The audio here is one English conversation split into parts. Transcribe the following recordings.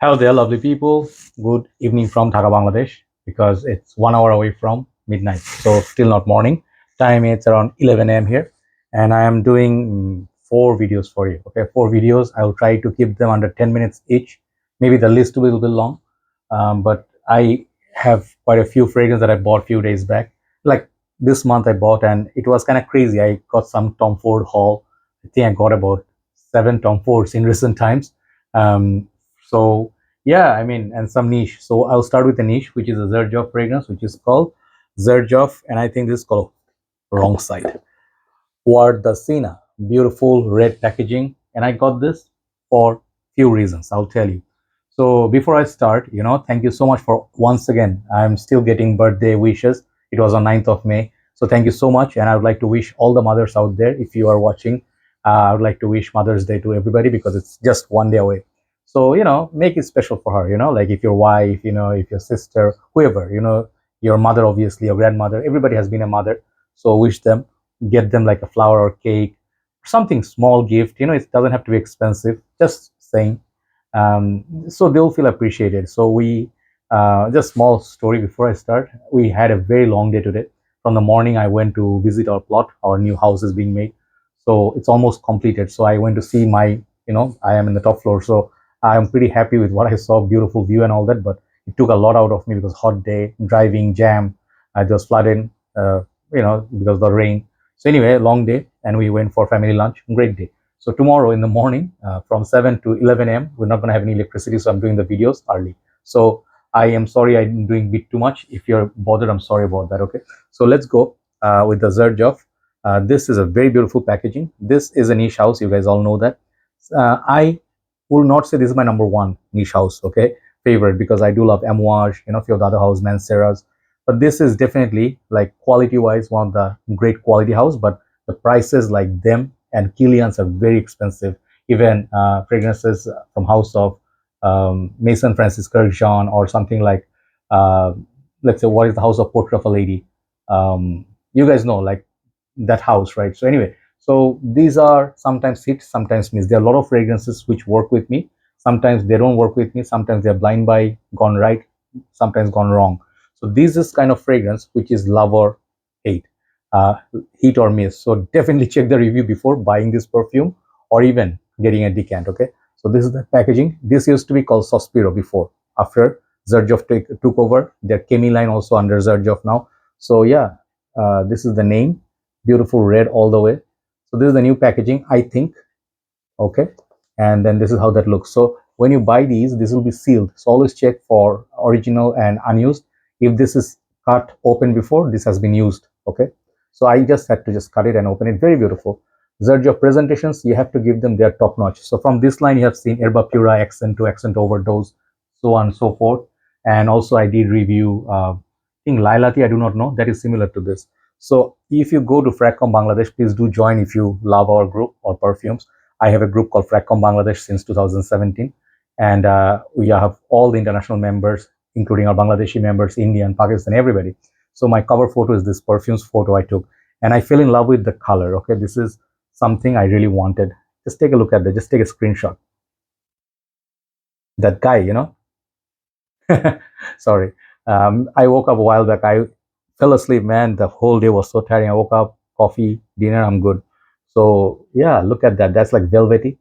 Hello there, lovely people. Good evening from Dhaka, Bangladesh, because it's 1 hour away from midnight. So still not morning. Time it's around 11 a.m. here, and I am doing four videos for you. Okay, four videos. I will try to keep them under 10 minutes each. Maybe the list will be long, but I have quite a few fragrances that I bought a few days back. Like this month I bought, and it was kind of crazy. I got some Tom Ford haul. I think I got about 7 Tom Fords in recent times. So yeah, I mean, and some niche. So I'll start with a niche, which is a Xerjoff fragrance, which is called Xerjoff, and I think this is called wrong side. Wardasina, beautiful red packaging, and I got this for few reasons. I'll tell you. So before I start, thank you so much for once again. I'm still getting birthday wishes. It was on 9th of May. So thank you so much, and I would like to wish all the mothers out there, if you are watching, I would like to wish Mother's Day to everybody because it's just one day away. So make it special for her. Like if your wife, if your sister, whoever, your mother, obviously your grandmother, everybody has been a mother. So wish them, get them like a flower or cake, something small gift. It doesn't have to be expensive. Just saying, so they'll feel appreciated. So we just small story before I start. We had a very long day today. From the morning I went to visit our plot. Our new house is being made, so it's almost completed. So I went to see my, I am in the top floor, so I'm pretty happy with what I saw, beautiful view and all that, but it took a lot out of me because hot day, driving, jam, I just flooded, because of the rain. So anyway, long day, and we went for family lunch. Great day. So tomorrow in the morning, from 7 to 11 a.m., we're not going to have any electricity, so I'm doing the videos early. So I am sorry I'm doing a bit too much. If you're bothered, I'm sorry about that. Okay. So let's go with the Xerjoff. This is a very beautiful packaging. This is a niche house. You guys all know that. I will not say this is my number one niche house, okay, favorite, because I do love Amouage, a few of the other house, Mancera's, but this is definitely like quality wise one of the great quality house, but the prices like them and Kilian's are very expensive. Even fragrances from house of Mason Francis Kirkjean or something like, let's say, what is the house of Portrait of a Lady? You guys know, like that house, right? So anyway, so these are sometimes hits, sometimes miss. There are a lot of fragrances which work with me. Sometimes they don't work with me. Sometimes they're blind buy, gone right, sometimes gone wrong. So this is kind of fragrance which is love or hate, hit or miss. So definitely check the review before buying this perfume or even getting a decant. Okay. So this is the packaging. This used to be called Sospiro before. After Xerjoff took over, their Chemi line also under Xerjoff now. So yeah, this is the name. Beautiful red all the way. So this is the new packaging, I think. Okay, and then this is how that looks. So when you buy these, this will be sealed. So always check for original and unused. If this is cut open before, this has been used. Okay, so I just had to just cut it and open it. Very beautiful. Xerjoff presentations, you have to give them their top notch. So from this line, you have seen Herba Pura, Accent to Accent Overdose, so on and so forth. And also I did review, I think Lailati, I do not know, that is similar to this. So if you go to Fragcomm Bangladesh, please do join if you love our group or perfumes. I have a group called Fragcomm Bangladesh since 2017, and we have all the international members, including our Bangladeshi members, Indian, Pakistan, everybody. So my cover photo is this perfumes photo I took, and I fell in love with the color. Okay, this is something I really wanted. Just take a look at that. Just take a screenshot. That guy, sorry. I woke up a while back. I fell asleep, man. The whole day was so tiring. I woke up, coffee, dinner, I'm good. So yeah, look at that. That's like velvety.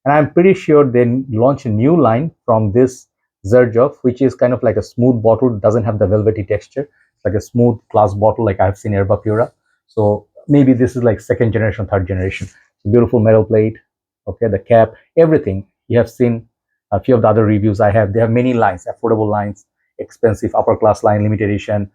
And I'm pretty sure they launch a new line from this Xerjoff, which is kind of like a smooth bottle, doesn't have the velvety texture. It's like a smooth glass bottle, like I've seen Herba Pura. So maybe this is like second generation, third generation. So beautiful metal plate. Okay, the cap, everything. You have seen a few of the other reviews I have. They have many lines, affordable lines, expensive upper class line, limited edition,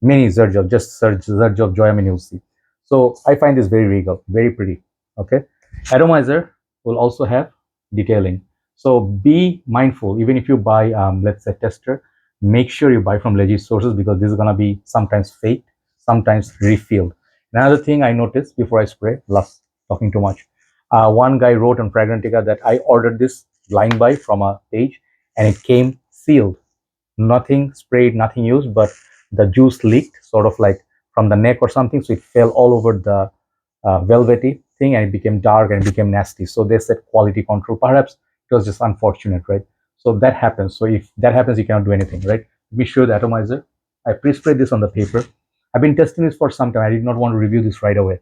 many Xerjoff. Just search Xerjoff Joy, and you'll see. So I find this very regal, very pretty. Okay, atomizer will also have detailing. So be mindful, even if you buy, let's say, tester, make sure you buy from legit sources because this is gonna be sometimes faked, sometimes refilled. Another thing I noticed before I spray, last talking too much. One guy wrote on Fragrantica that I ordered this blind buy from a page and it came sealed, nothing sprayed, nothing used, but the juice leaked, sort of like from the neck or something, so it fell all over the velvety thing and it became dark and it became nasty. So they said quality control. Perhaps it was just unfortunate, right? So that happens. So if that happens, you cannot do anything, right? Let me show the atomizer. I pre-spray this on the paper. I've been testing this for some time. I did not want to review this right away.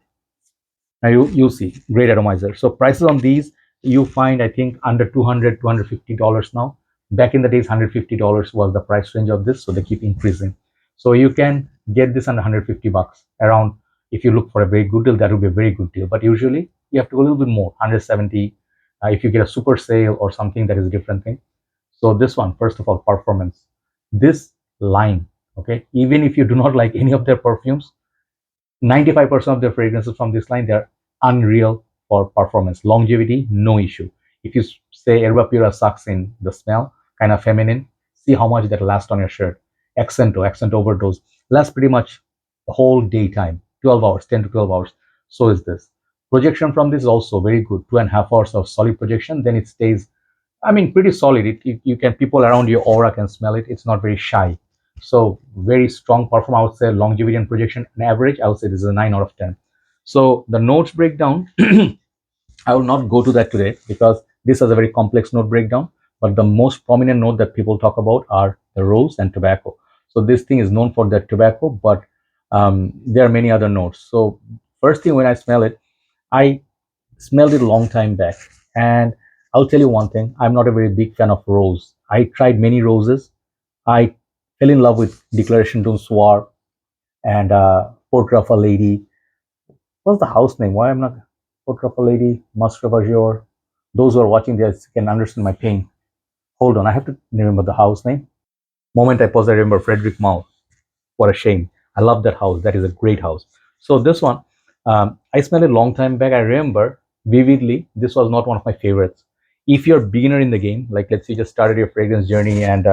Now you see, great atomizer. So prices on these you find, I think, under 200 $250 now. Back in the days, $150 was the price range of this, so they keep increasing. So you can get this under 150 bucks around. If you look for a very good deal, that would be a very good deal, but usually you have to go a little bit more, 170 if you get a super sale or something. That is a different thing. So this one, first of all, performance. This line, okay, even if you do not like any of their perfumes, 95% of the fragrances from this line, they're unreal for performance. Longevity, no issue. If you say Herba Pura sucks in the smell, kind of feminine, see how much that lasts on your shirt. Accent overdose, lasts pretty much the whole daytime, 12 hours, 10 to 12 hours. So is this. Projection from this is also very good, 2.5 hours of solid projection. Then it stays, I mean, pretty solid. You can, people around your aura can smell it. It's not very shy. So very strong perform. I would say longevity and projection and average, I would say this is a 9 out of 10. So the notes breakdown, I will not go to that today because this is a very complex note breakdown. But the most prominent note that people talk about are the rose and tobacco. So this thing is known for the tobacco, but there are many other notes. So first thing when I smell it, I smelled it a long time back, and I'll tell you one thing, I'm not a very big fan of rose. I tried many roses. I fell in love with Declaration d'un Soir and Portrait of a Lady. What's the house name? Why I'm not Portrait of a Lady, Master of Azure. Those who are watching this can understand my pain. Hold on, I have to remember the house name. Moment I pause, I remember Frederick Malle. What a shame. I love that house. That is a great house. So this one, I smelled it a long time back. I remember vividly, this was not one of my favorites. If you're a beginner in the game, like let's say you just started your fragrance journey and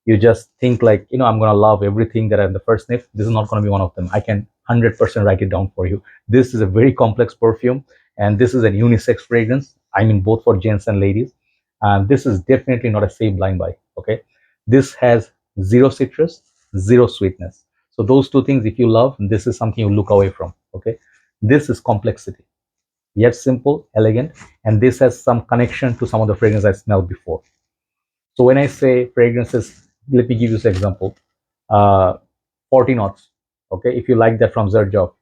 you just think like, I'm going to love everything that I'm the first sniff, this is not going to be one of them. I can 100% write it down for you. This is a very complex perfume, and this is an unisex fragrance. I mean, both for gents and ladies. And this is definitely not a safe blind buy. Okay. This has zero citrus, zero sweetness. So those two things, if you love, this is something you look away from. Okay. This is complexity, yet simple, elegant, and this has some connection to some of the fragrances I smelled before. So when I say fragrances, let me give you this example. 40 knots. Okay, if you like that from Xerjoff,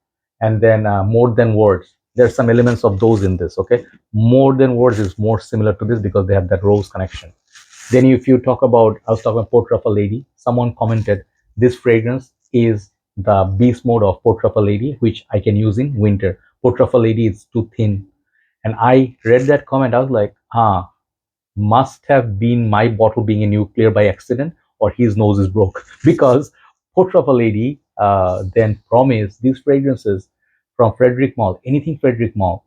and then more than words. There's some elements of those in this. Okay, more than words is more similar to this because they have that rose connection. Then if you talk about, I was talking about Portrait of a Lady. Someone commented this fragrance is the beast mode of Portrait of a Lady, which I can use in winter. Portrait of a Lady is too thin, and I read that comment. I was like, must have been my bottle being a nuclear by accident, or his nose is broke, because Portrait of a Lady then promised these fragrances from Frederick Malle, anything Frederick Malle,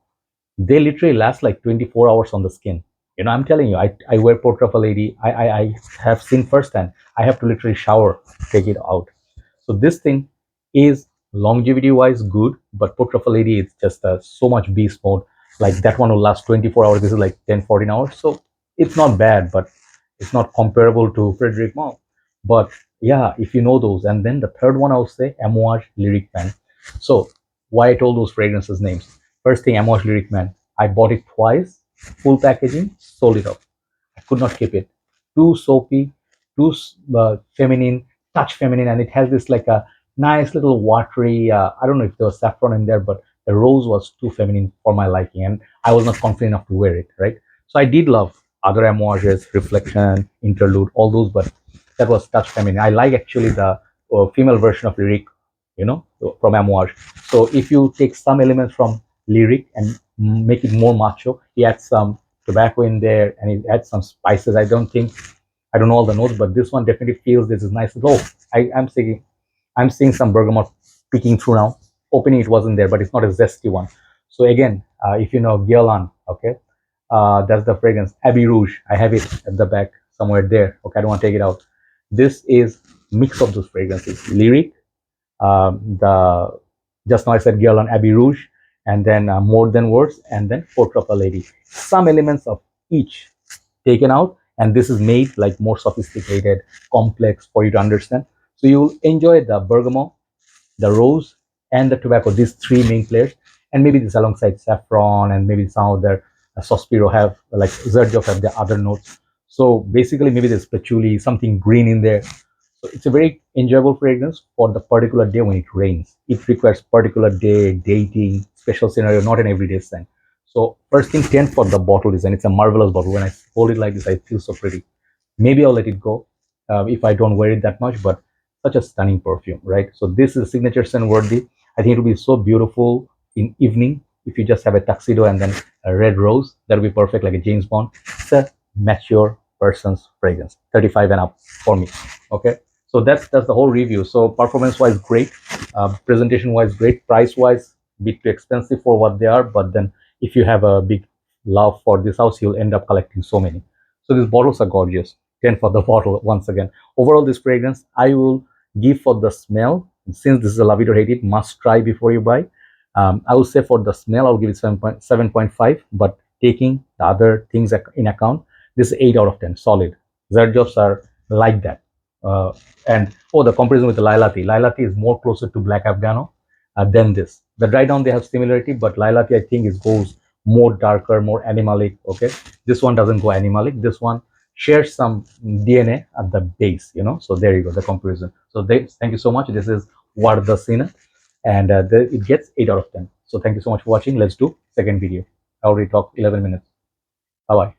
they literally last like 24 hours on the skin. I'm telling you, I wear Portrait of a Lady. I have seen firsthand. I have to literally shower, take it out. So this thing is longevity wise good, but Portrait of a Lady is just so much beast mode. Like that one will last 24 hours. This is like 10, 14 hours. So it's not bad, but it's not comparable to Frederick Malle. But yeah, if you know those. And then the third one, I would say Amouage Lyric Man. So why I told those fragrances names. First thing, Amouage Lyric Man. I bought it twice, full packaging, sold it off. I could not keep it. Too soapy, too feminine, touch feminine, and it has this like a nice little watery. I don't know if there was saffron in there, but the rose was too feminine for my liking, and I was not confident enough to wear it. Right. So I did love other Amouages, Reflection, Interlude, all those, but that was touch feminine. I like actually the female version of Lyric, from Amouage. So if you take some elements from Lyric and make it more macho, he adds some tobacco in there and he adds some spices. I don't know all the notes, but this one definitely feels this is nice. Oh, I'm seeing some bergamot peeking through now. Opening it wasn't there, but it's not a zesty one. So again, if you know Guerlain, okay, that's the fragrance. Abbey Rouge, I have it at the back somewhere there. Okay, I don't want to take it out. This is mix of those fragrances. Lyric, the just now I said Guerlain, Abbey Rouge, and then More Than Words, and then Portrait of a Lady. Some elements of each taken out, and this is made like more sophisticated, complex for you to understand. So you'll enjoy the bergamot, the rose, and the tobacco, these three main players, and maybe this alongside saffron, and maybe some of their Sospiro have, like Xerjoff have the other notes. So basically, maybe there's patchouli, something green in there. So it's a very enjoyable fragrance for the particular day when it rains. It requires particular day, dating, special scenario, not an everyday scent. So first thing, 10 for the bottle design. It's a marvelous bottle. When I hold it like this, I feel so pretty. Maybe I'll let it go if I don't wear it that much, but such a stunning perfume, right? So this is signature scent worthy. I think it will be so beautiful in evening if you just have a tuxedo and then a red rose. That'll be perfect, like a James Bond. It's a mature person's fragrance, 35 and up for me. Okay, so that's the whole review. So performance wise, great. Presentation wise, great. Price wise, bit too expensive for what they are, but then if you have a big love for this house, you'll end up collecting so many. So these bottles are gorgeous. 10 for the bottle once again. Overall, this fragrance I will give for the smell. Since this is a love it or hate it, must try before you buy. I will say for the smell, I'll give it 7.5, but taking the other things in account, this is 8 out of 10, solid. Xerjoffs are like that. And the comparison with the Laila Tea is more closer to Black Afghano than this. The dry down, they have similarity, but Laila Tea, I think, goes more darker, more animalic. Okay, this one doesn't go animalic. This one shares some DNA at the base, So there you go, the comparison. So thank you so much. This is Wardasina, and it gets 8 out of 10. So thank you so much for watching. Let's do second video. I already talked 11 minutes. Bye bye.